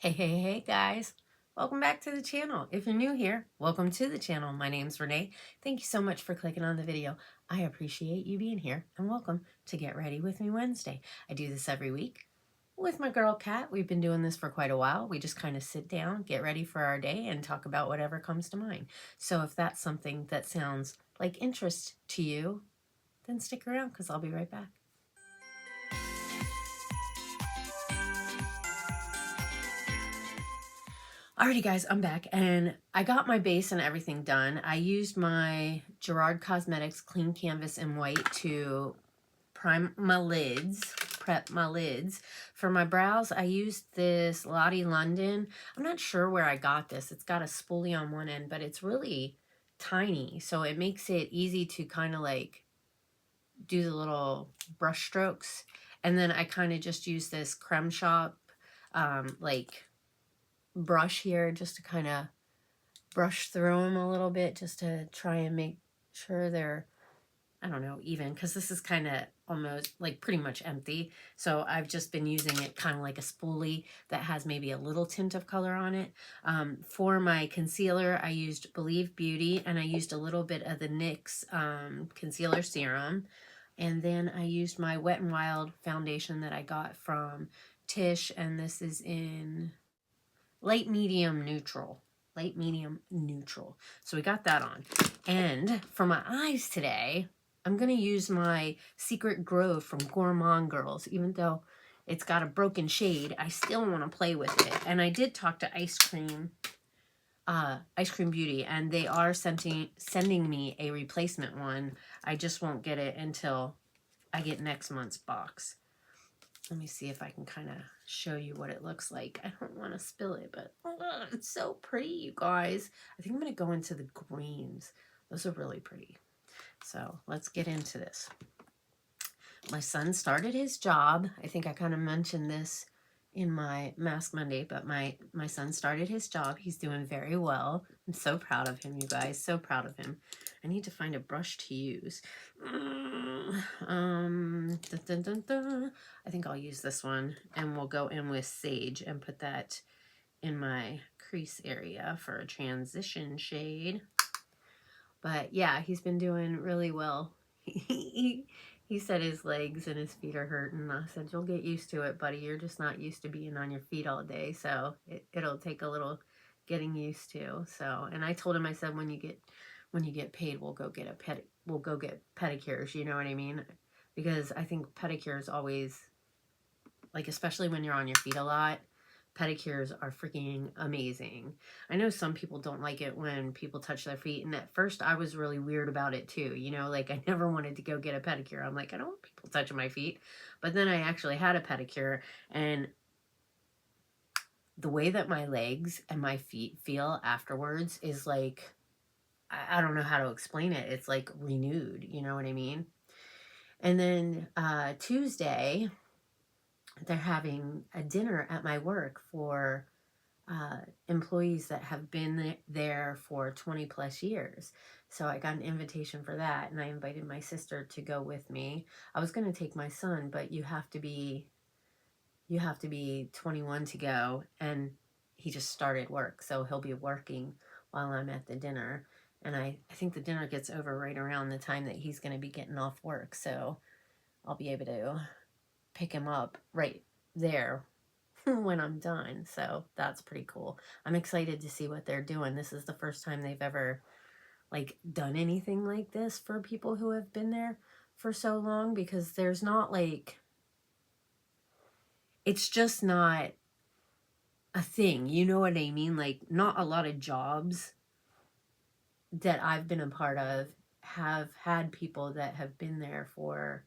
Hey guys, welcome back to the channel. If you're new here, welcome to the channel. My name's Renee. Thank you so much for clicking on the video. I appreciate you being here and welcome to Get Ready With Me Wednesday. I do this every week with my girl Kat. We've been doing this for quite a while. We just kind of sit down, get ready for our day and talk about whatever comes to mind. So if that's something that sounds like interest to you, then stick around because I'll be right back. Alrighty guys, I'm back and I got my base and everything done. I used my Gerard Cosmetics Clean Canvas in white to prep my lids. For my brows, I used this Lottie London. I'm not sure where I got this. It's got a spoolie on one end, but it's really tiny. So it makes it easy to kind of like do the little brush strokes. And then I kind of just use this Creme Shop like brush here just to kind of brush through them a little bit just to try and make sure they're, I don't know, even, because this is kind of almost like pretty much empty. So I've just been using it kind of like a spoolie that has maybe a little tint of color on it. For my concealer, I used Believe Beauty and I used a little bit of the NYX concealer serum. And then I used my Wet n Wild foundation that I got from Tish, and this is in light medium neutral. So we got that on. And for my eyes today, I'm going to use my Secret Grove from Gourmande Girls. Even though it's got a broken shade, I still want to play with it. And I did talk to Eyescream Beauty, and they are sending me a replacement one. I just won't get it until I get next month's box. Let me see if I can kind of show you what it looks like. I don't want to spill it, but it's so pretty, you guys. I think I'm going to go into the greens. Those are really pretty. So let's get into this. My son started his job. I think I kind of mentioned this in my Mask Monday, but my son started his job. He's doing very well. I'm so proud of him, you guys. So proud of him. I need to find a brush to use. I think I'll use this one, and we'll go in with Sage and put that in my crease area for a transition shade. But yeah, he's been doing really well. He said his legs and his feet are hurting. I said, you'll get used to it, buddy. You're just not used to being on your feet all day. So it'll take a little getting used to. So, and I told him, I said, when you get paid, we'll go get pedicures. You know what I mean? Because I think pedicures always, like, especially when you're on your feet a lot, pedicures are freaking amazing. I know some people don't like it when people touch their feet, and at first I was really weird about it too. You know, like I never wanted to go get a pedicure. I'm like, I don't want people touching my feet. But then I actually had a pedicure, and the way that my legs and my feet feel afterwards is like, I don't know how to explain it. It's like renewed, you know what I mean? And then Tuesday, they're having a dinner at my work for employees that have been there for 20 plus years. So I got an invitation for that, and I invited my sister to go with me. I was going to take my son, but you have to be 21 to go, and he just started work, so he'll be working while I'm at the dinner. And I think the dinner gets over right around the time that he's going to be getting off work, so I'll be able to pick him up right there when I'm done. So that's pretty cool. I'm excited to see what they're doing. This is the first time they've ever like done anything like this for people who have been there for so long, because there's not like, it's just not a thing, you know what I mean? Like, not a lot of jobs that I've been a part of have had people that have been there for,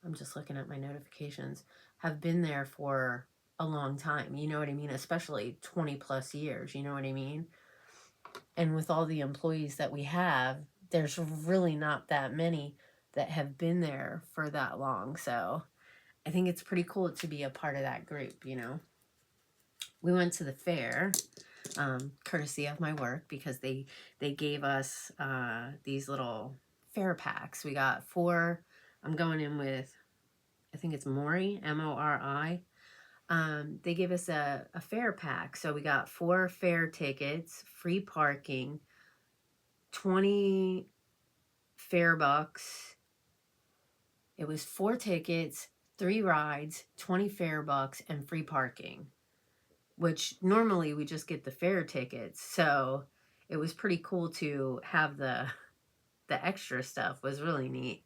I'm just looking at my notifications, have been there for a long time, you know what I mean? Especially 20 plus years, you know what I mean? And with all the employees that we have, there's really not that many that have been there for that long. So I think it's pretty cool to be a part of that group, you know? We went to the fair, courtesy of my work, because they gave us these little fair packs. We got 4. I'm going in with, I think it's Mori, M-O-R-I. they give us a fare pack. So we got 4 fare tickets, free parking, 20 fare bucks. It was 4 tickets, 3 rides, 20 fare bucks, and free parking, which normally we just get the fare tickets. So it was pretty cool to have the extra stuff. Was really neat.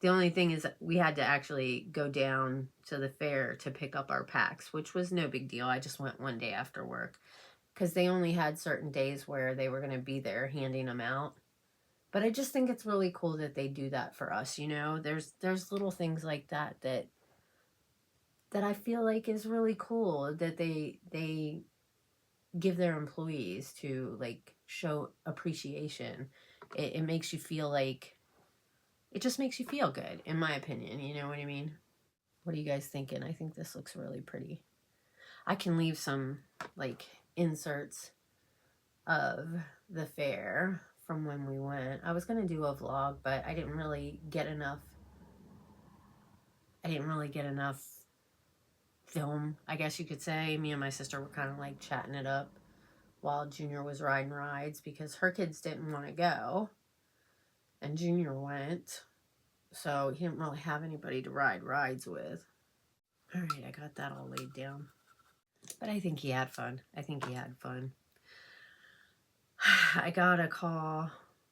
The only thing is we had to actually go down to the fair to pick up our packs, which was no big deal. I just went one day after work because they only had certain days where they were going to be there handing them out. But I just think it's really cool that they do that for us, you know. There's little things like that I feel like is really cool that they give their employees to like show appreciation. It makes you feel like, it just makes you feel good, in my opinion. You know what I mean? What are you guys thinking? I think this looks really pretty. I can leave some like inserts of the fair from when we went. I was going to do a vlog, but I didn't really get enough film, I guess you could say. Me and my sister were kind of like chatting it up while Junior was riding rides because her kids didn't want to go and Junior went. So he didn't really have anybody to ride rides with. All right, I got that all laid down. But I think he had fun. I got a call.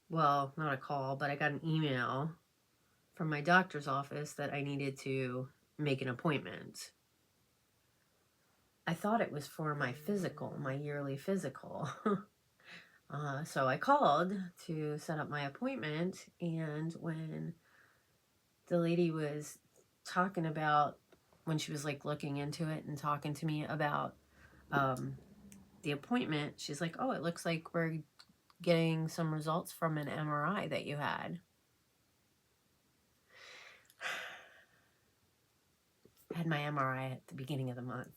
Well, not a call, but I got an email from my doctor's office that I needed to make an appointment. I thought it was for my physical, my yearly physical. So I called to set up my appointment, and when the lady was talking about, when she was like looking into it and talking to me about the appointment, she's like, oh, it looks like we're getting some results from an MRI that you had. I had my MRI at the beginning of the month.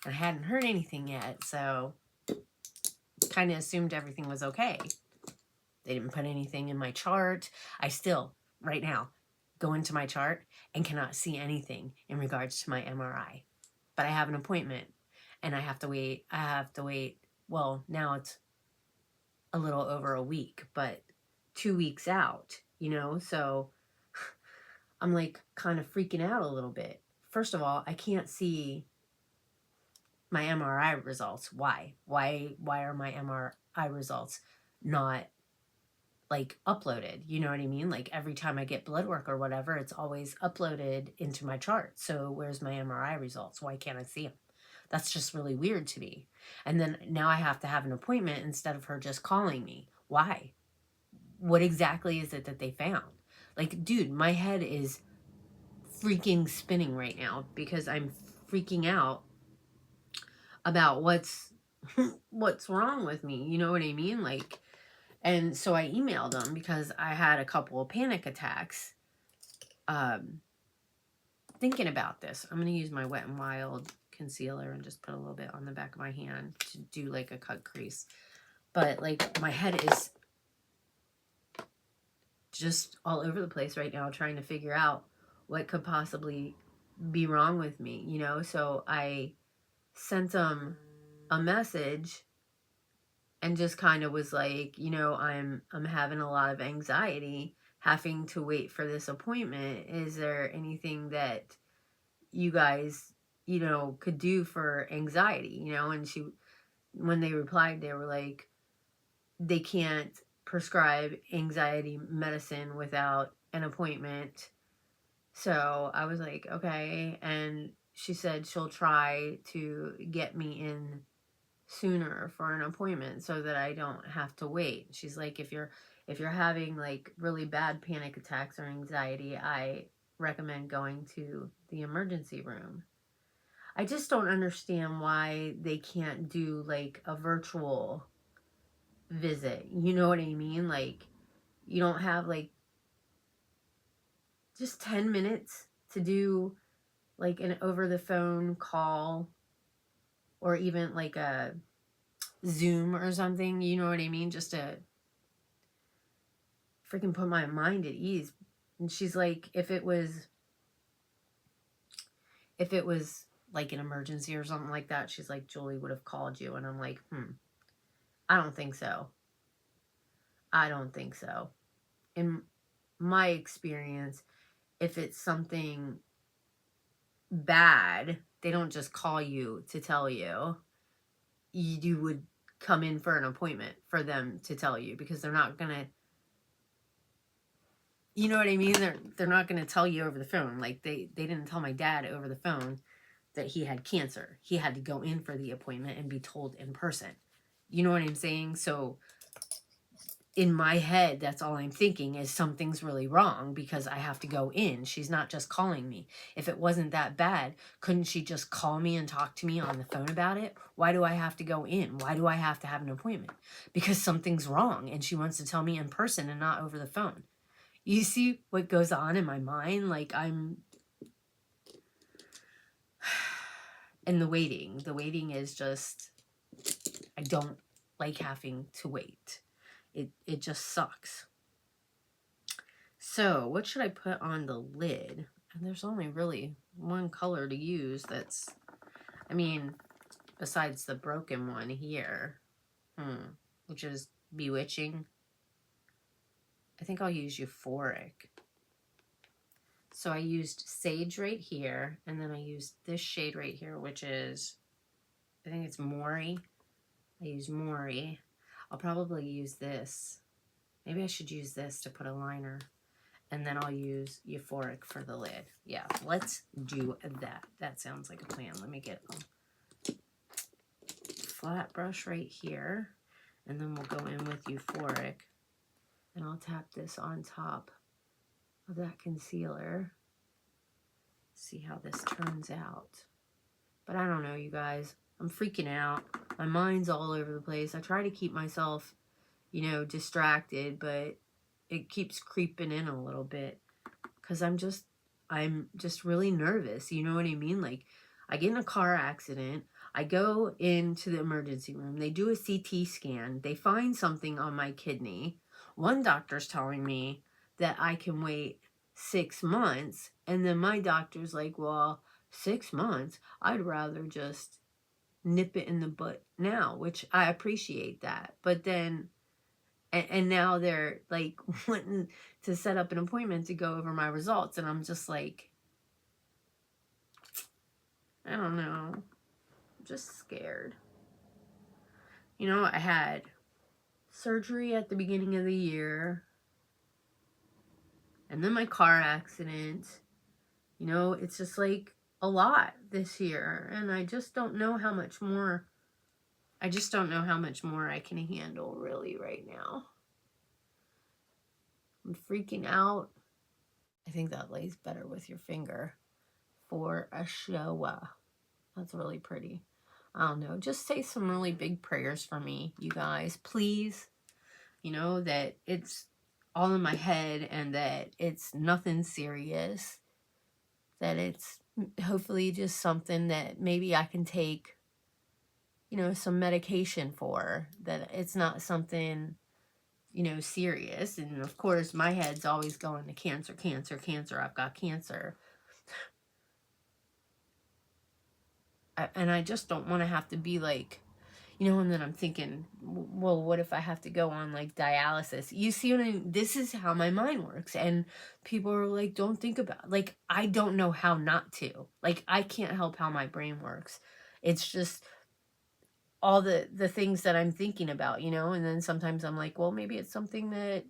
And I hadn't heard anything yet, so kind of assumed everything was okay. They didn't put anything in my chart. I still, right now, go into my chart and cannot see anything in regards to my MRI. But I have an appointment, and I have to wait. Well, now it's a little over a week, but 2 weeks out, you know? So I'm like kind of freaking out a little bit. First of all, I can't see my MRI results. Why are my MRI results not like uploaded? You know what I mean? Like every time I get blood work or whatever, it's always uploaded into my chart. So where's my MRI results? Why can't I see them? That's just really weird to me. And then now I have to have an appointment instead of her just calling me. Why? What exactly is it that they found? Like, dude, my head is freaking spinning right now because I'm freaking out about what's wrong with me. You know what I mean? Like, and so I emailed them because I had a couple of panic attacks thinking about this. I'm going to use my Wet n Wild concealer and just put a little bit on the back of my hand to do like a cut crease. But like my head is just all over the place right now trying to figure out what could possibly be wrong with me, you know? So I sent them a message and just kind of was like, you know, I'm having a lot of anxiety having to wait for this appointment. Is there anything that you guys, you know, could do for anxiety, you know? And when they replied, they were like, they can't prescribe anxiety medicine without an appointment. So I was like, okay. And she said she'll try to get me in sooner for an appointment so that I don't have to wait. She's like, if you're having like really bad panic attacks or anxiety, I recommend going to the emergency room. I just don't understand why they can't do like a virtual visit. You know what I mean? Like, you don't have like just 10 minutes to do like an over the phone call or even like a Zoom or something, you know what I mean? Just to freaking put my mind at ease. And she's like, if it was like an emergency or something like that, she's like, Julie would have called you. And I'm like, I don't think so. I don't think so. In my experience, if it's something bad, they don't just call you to tell you. You would come in for an appointment for them to tell you, because they're not going to, you know what I mean? They're not going to tell you over the phone. Like they didn't tell my dad over the phone that he had cancer. He had to go in for the appointment and be told in person. You know what I'm saying? So in my head, that's all I'm thinking is something's really wrong because I have to go in. She's not just calling me. If it wasn't that bad, couldn't she just call me and talk to me on the phone about it? Why do I have to go in? Why do I have to have an appointment? Because something's wrong and she wants to tell me in person and not over the phone. You see what goes on in my mind? Like and the waiting is just, I don't like having to wait. It just sucks. So what should I put on the lid? And there's only really one color to use that's, I mean, besides the broken one here, which is Bewitching. I think I'll use Euphoric. So I used Sage right here, and then I used this shade right here, which is, I think it's Maury. I use Maury. I'll probably use this. Maybe I should use this to put a liner. And then I'll use Euphoric for the lid. Yeah, let's do that. That sounds like a plan. Let me get a flat brush right here. And then we'll go in with Euphoric. And I'll tap this on top of that concealer. See how this turns out. But I don't know, you guys. I'm freaking out. My mind's all over the place. I try to keep myself, you know, distracted, but it keeps creeping in a little bit because I'm just really nervous. You know what I mean? Like, I get in a car accident. I go into the emergency room. They do a CT scan. They find something on my kidney. One doctor's telling me that I can wait 6 months. And then my doctor's like, well, 6 months? I'd rather just nip it in the butt now, which I appreciate that. But then, and now they're like wanting to set up an appointment to go over my results. And I'm just like, I don't know. I'm just scared. You know, I had surgery at the beginning of the year. And then my car accident. You know, it's just like a lot this year. And I just don't know how much more. I just don't know how much more I can handle really right now. I'm freaking out. I think that lays better with your finger for a show. That's really pretty. I don't know. Just say some really big prayers for me, you guys. Please. You know, that it's all in my head and that it's nothing serious. That it's hopefully just something that maybe I can take, you know, some medication for. That it's not something, you know, serious. And of course, my head's always going to cancer, cancer, cancer. I've got cancer. And I just don't want to have to be like, you know, and then I'm thinking, well, what if I have to go on like dialysis? You see what I mean? This is how my mind works. And people are like, don't think about it. Like, I don't know how not to. Like, I can't help how my brain works. It's just all the things that I'm thinking about, you know? And then sometimes I'm like, well, maybe it's something that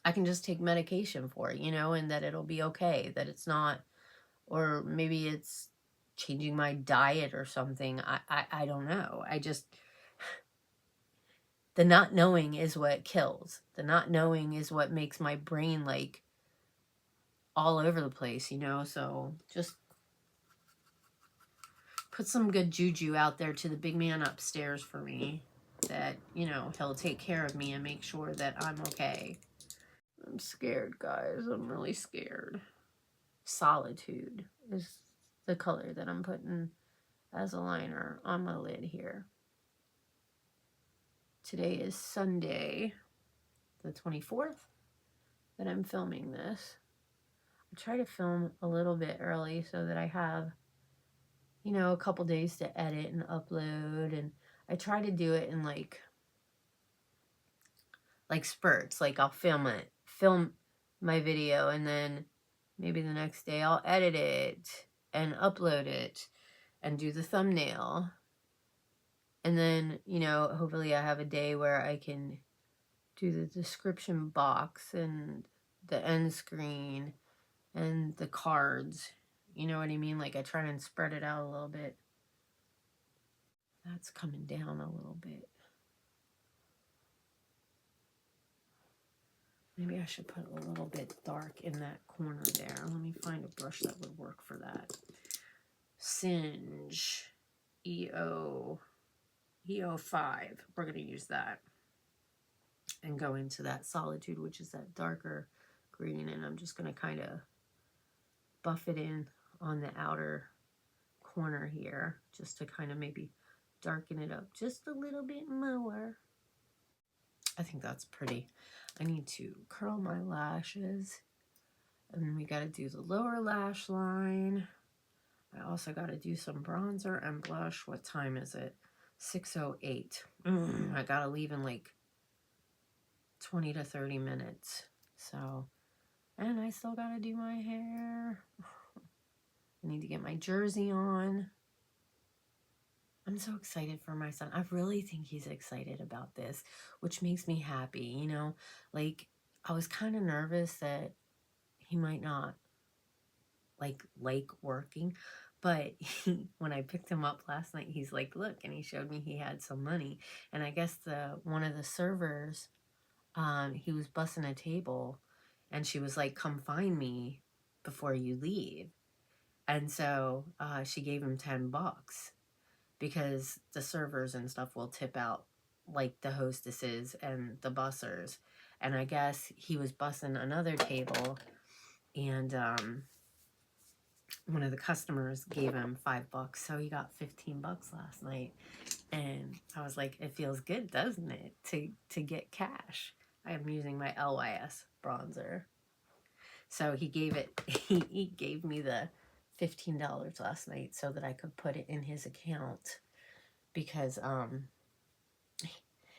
I can just take medication for, you know, and that it'll be okay, that it's not, or maybe it's changing my diet or something. I don't know. I just, the not knowing is what kills. The not knowing is what makes my brain like all over the place, you know? So just put some good juju out there to the big man upstairs for me, that, you know, he'll take care of me and make sure that I'm okay. I'm scared, guys. I'm really scared. Solitude is the color that I'm putting as a liner on my lid here. Today is Sunday, the 24th, that I'm filming this. I try to film a little bit early so that I have you know, a couple days to edit and upload, and I try to do it in like spurts. Like I'll film my video, and then maybe the next day I'll edit it and upload it and do the thumbnail. And then, you know, hopefully I have a day where I can do the description box and the end screen and the cards. You know what I mean? Like I try and spread it out a little bit. That's coming down a little bit. Maybe I should put a little bit dark in that corner there. Let me find a brush that would work for that. Singe EO5. We're going to use that. And go into that Solitude, which is that darker green. And I'm just going to kind of buff it in on the outer corner here, just to kind of maybe darken it up just a little bit more. I think that's pretty. I need to curl my lashes, and then we got to do the lower lash line. I also got to do some bronzer and blush. What time is it? 6:08. I got to leave in like 20 to 30 minutes. So, and I still got to do my hair. I need to get my jersey on. I'm so excited for my son. I really think he's excited about this, which makes me happy, you know? Like, I was kind of nervous that he might not like working, but when I picked him up last night, he's like, look, and he showed me he had some money. And I guess one of the servers, he was bussing a table, and she was like, come find me before you leave. And so she gave him $10. Because the servers and stuff will tip out like the hostesses and the bussers. And I guess he was bussing another table, and one of the customers gave him $5, so he got $15 last night. And I was like, it feels good, doesn't it, to get cash? I am using my LYS bronzer. So he gave me the $15 last night so that I could put it in his account, because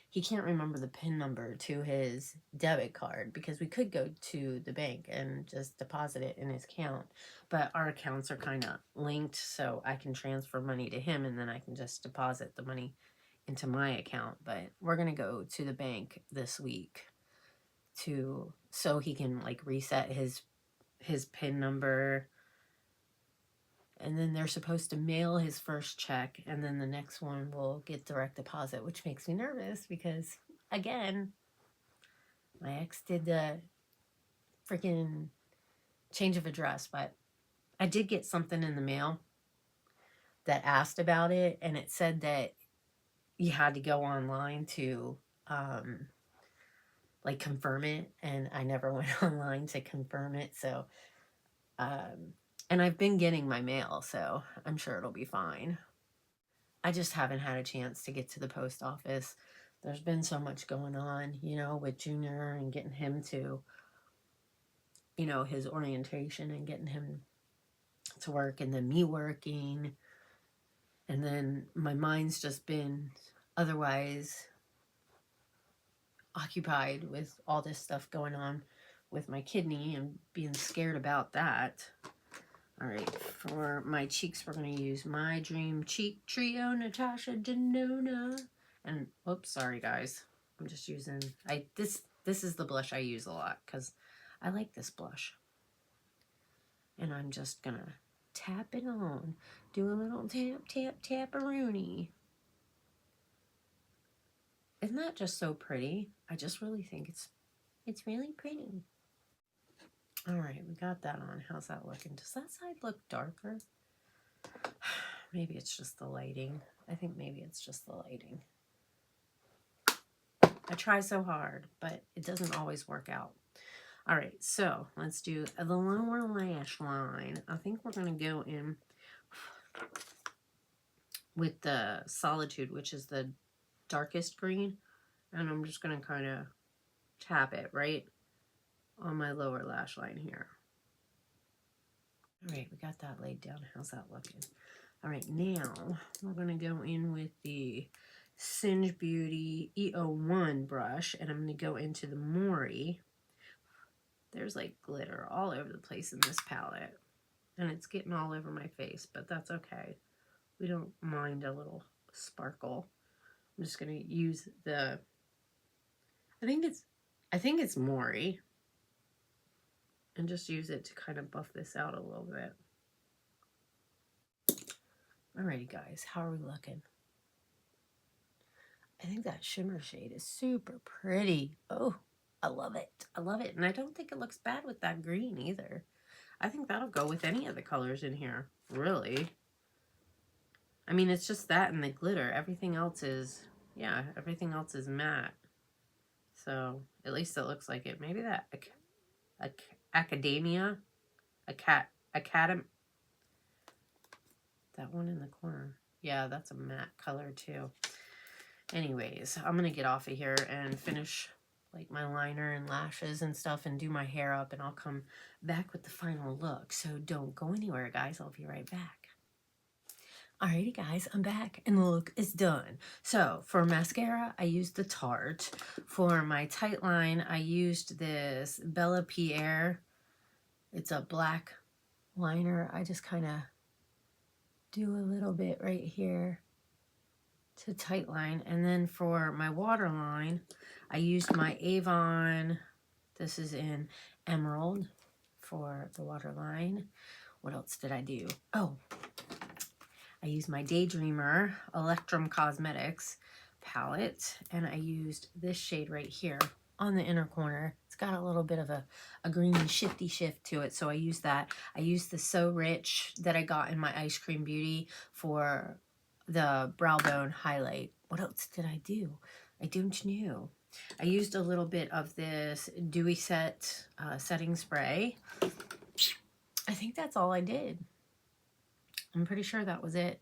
he can't remember the PIN number to his debit card, because we could go to the bank and just deposit it in his account, but our accounts are kind of linked, so I can transfer money to him and then I can just deposit the money into my account. But we're gonna go to the bank this week so he can like reset his PIN number, and then they're supposed to mail his first check, and then the next one will get direct deposit, which makes me nervous because, again, my ex did the freaking change of address. But I did get something in the mail that asked about it, and it said that you had to go online to like confirm it, and I never went online to confirm it. So and I've been getting my mail, so I'm sure it'll be fine. I just haven't had a chance to get to the post office. There's been so much going on, you know, with Junior and getting him to, you know, his orientation and getting him to work, and then me working. And then my mind's just been otherwise occupied with all this stuff going on with my kidney and being scared about that. All right, for my cheeks, we're going to use my Dream Cheek Trio, Natasha Denona. And, oops, sorry, guys. I'm just using, this is the blush I use a lot because I like this blush. And I'm just going to tap it on. Do a little tap, tap, tap-a-rooney. Isn't that just so pretty? I just really think it's really pretty. All right, we got that on. How's that looking? Does that side look darker? Maybe it's just the lighting. I think maybe it's just the lighting. I try so hard, but it doesn't always work out. All right, so let's do the lower lash line. I think we're going to go in with the Solitude, which is the darkest green. And I'm just going to kind of tap it right on my lower lash line here. All right, we got that laid down. How's that looking? All right, now we're going to go in with the Singe Beauty E01 brush, and I'm going to go into the Mori. There's like glitter all over the place in this palette, and it's getting all over my face, but that's okay. We don't mind a little sparkle. I'm just going to use the, I think it's Mori, and just use it to kind of buff this out a little bit. Alrighty guys, how are we looking? I think that shimmer shade is super pretty. Oh, I love it. I love it. And I don't think it looks bad with that green either. I think that'll go with any of the colors in here, really. I mean, it's just that and the glitter. Everything else is, yeah, everything else is matte. So at least it looks like it. Maybe that Academia, Academ, that one in the corner. Yeah, that's a matte color too. Anyways, I'm going to get off of here and finish like my liner and lashes and stuff and do my hair up, and I'll come back with the final look. So don't go anywhere, guys. I'll be right back. Alrighty, guys, I'm back and the look is done. So for mascara, I used the Tarte. For my tight line, I used this Bella Pierre. It's a black liner. I just kind of do a little bit right here to tight line. And then for my waterline, I used my Avon, this is in Emerald for the waterline. What else did I do? Oh, I used my Daydreamer Electrum Cosmetics palette, and I used this shade right here on the inner corner. It's got a little bit of a green shifty shift to it, so I used that. I used the So Rich that I got in my Eyescream Beauty for the brow bone highlight. What else did I do? I don't know. I used a little bit of this Dewy Set setting spray. I think that's all I did. I'm pretty sure that was it.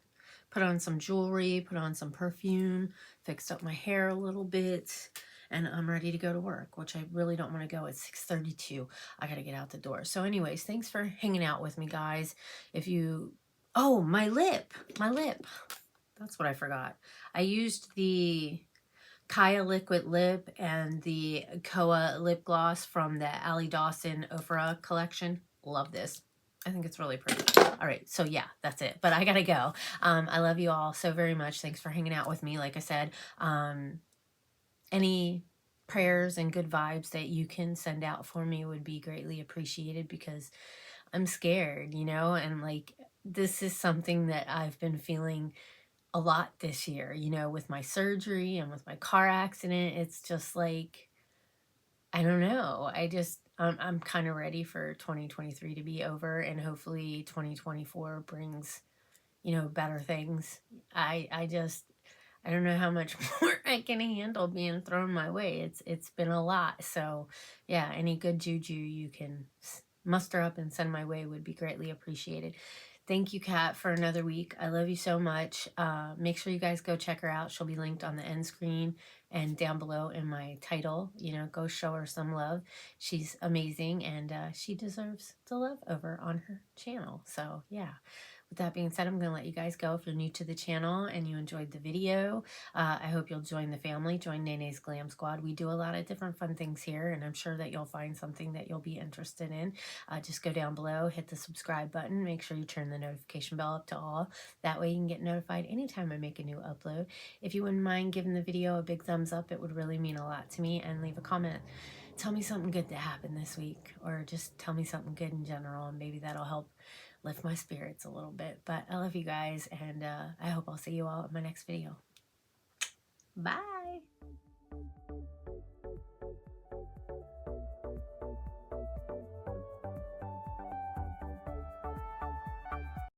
Put on some jewelry, put on some perfume, fixed up my hair a little bit, and I'm ready to go to work, which I really don't want to go at 6:32. I got to get out the door. So anyways, thanks for hanging out with me, guys. If you, oh, my lip. That's what I forgot. I used the Kaya Liquid Lip and the Koa Lip Gloss from the Allie Dawson Ofra collection. Love this. I think it's really pretty. All right, so yeah, that's it. But I gotta go. I love you all so very much. Thanks for hanging out with me. Like I said, any prayers and good vibes that you can send out for me would be greatly appreciated, because I'm scared, you know, and like this is something that I've been feeling a lot this year, you know, with my surgery and with my car accident. It's just like, I don't know. I'm kind of ready for 2023 to be over, and hopefully 2024 brings, you know, better things. I don't know how much more I can handle being thrown my way. It's been a lot. So yeah, any good juju you can muster up and send my way would be greatly appreciated. Thank you, Kat, for another week. I love you so much. Make sure you guys go check her out. She'll be linked on the end screen and down below in my title. You know, go show her some love. She's amazing, and she deserves the love over on her channel. So, yeah. With that being said, I'm going to let you guys go. If you're new to the channel and you enjoyed the video, I hope you'll join the family, join Nene's Glam Squad. We do a lot of different fun things here, and I'm sure that you'll find something that you'll be interested in. Just go down below, hit the subscribe button, make sure you turn the notification bell up to all. That way you can get notified anytime I make a new upload. If you wouldn't mind giving the video a big thumbs up, it would really mean a lot to me, and leave a comment. Tell me something good that happened this week, or just tell me something good in general, and maybe that'll help lift my spirits a little bit. But I love you guys, and I hope I'll see you all in my next video. Bye.